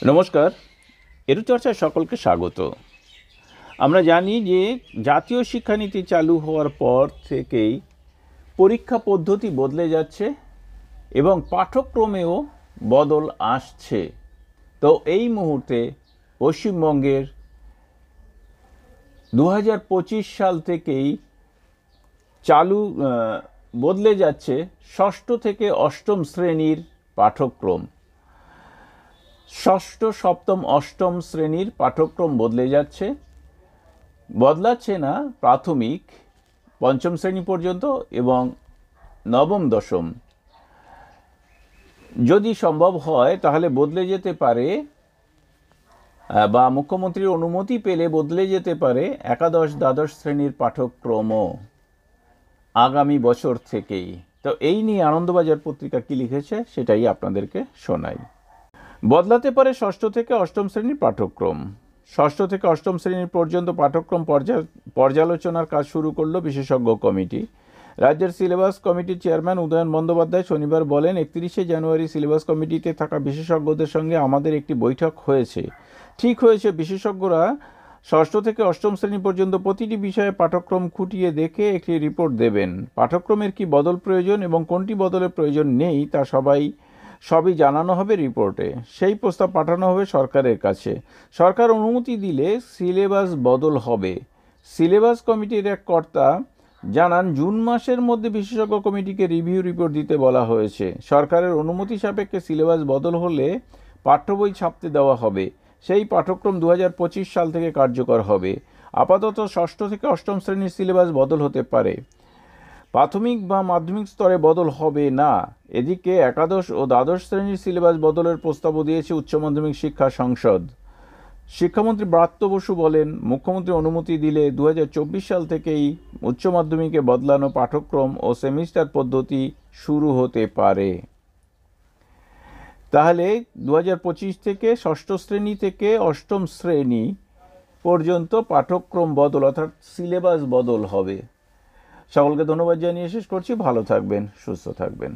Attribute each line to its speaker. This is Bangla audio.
Speaker 1: নমস্কার, এরুচর্চায় সকলকে স্বাগত। আমরা জানি যে জাতীয় শিক্ষানীতি চালু হওয়ার পর থেকেই পরীক্ষা পদ্ধতি বদলে যাচ্ছে এবং পাঠ্যক্রমেও বদল আসছে। তো এই মুহূর্তে পশ্চিমবঙ্গের 2025 সাল থেকেই চালু বদলে যাচ্ছে ষষ্ঠ থেকে অষ্টম শ্রেণীর পাঠ্যক্রম। ষষ্ঠ, সপ্তম, অষ্টম শ্রেণীর পাঠ্যক্রম বদলে যাচ্ছে। বদলাচ্ছে না প্রাথমিক, পঞ্চম শ্রেণী পর্যন্ত এবং নবম দশম। যদি সম্ভব হয় তাহলে বদলে যেতে পারে, বা মুখ্যমন্ত্রীর অনুমতি পেলে বদলে যেতে পারে একাদশ দ্বাদশ শ্রেণীর পাঠ্যক্রমও আগামী বছর থেকেই। তো এই নিয়ে আনন্দবাজার পত্রিকা কি লিখেছে সেটাই আপনাদেরকে শোনাই। বদলাতে পারে ষষ্ঠ থেকে অষ্টম শ্রেণীর পাঠ্যক্রম। ষষ্ঠ থেকে অষ্টম শ্রেণীর পর্যন্ত পাঠ্যক্রম পর্যালোচনার কাজ শুরু করল বিশেষজ্ঞ কমিটি। রাজ্যের সিলেবাস কমিটির চেয়ারম্যান উদয়ন বন্দ্যোপাধ্যায় শনিবার বলেন, 31শে জানুয়ারি সিলেবাস কমিটিতে থাকা বিশেষজ্ঞদের সঙ্গে আমাদের একটি বৈঠক হয়েছে। ঠিক হয়েছে বিশেষজ্ঞরা ষষ্ঠ থেকে অষ্টম শ্রেণী পর্যন্ত প্রতিটি বিষয়ে পাঠ্যক্রম খুঁটিয়ে দেখে একটি রিপোর্ট দেবেন। পাঠ্যক্রমের কি বদল প্রয়োজন এবং কোনটি বদলের প্রয়োজন নেই তা সবই জানানো হবে রিপোর্টে। সেই প্রস্তাব পাঠানো হবে সরকারের কাছে। সরকার অনুমতি দিলে সিলেবাস বদল হবে। সিলেবাস কমিটির এক কর্তা জানান, জুন মাসের মধ্যে বিশেষজ্ঞ কমিটিকে রিভিউ রিপোর্ট দিতে বলা হয়েছে। সরকারের অনুমতি সাপেক্ষে সিলেবাস বদল হলে পাঠ্য বই ছাপতে দেওয়া হবে। সেই পাঠ্যক্রম 2025 সাল থেকে কার্যকর হবে। আপাতত ষষ্ঠ থেকে অষ্টম শ্রেণীর সিলেবাস বদল হতে পারে, প্রাথমিক বা মাধ্যমিক স্তরে বদল হবে না। এদিকে একাদশ ও দ্বাদশ শ্রেণীর সিলেবাস বদলের প্রস্তাবও দিয়েছে উচ্চ মাধ্যমিক শিক্ষা সংসদ। শিক্ষামন্ত্রী ব্রাত্য বসু বলেন, মুখ্যমন্ত্রী অনুমতি দিলে 2024 সাল থেকেই উচ্চ মাধ্যমিকে বদলানো পাঠ্যক্রম ও সেমিস্টার পদ্ধতি শুরু হতে পারে। তাহলে 2025 থেকে ষষ্ঠ শ্রেণী থেকে অষ্টম শ্রেণী পর্যন্ত পাঠ্যক্রম বদল অর্থাৎ সিলেবাস বদল হবে। সকলকে ধন্যবাদ জানিয়ে শেষ করছি। ভালো থাকবেন, সুস্থ থাকবেন।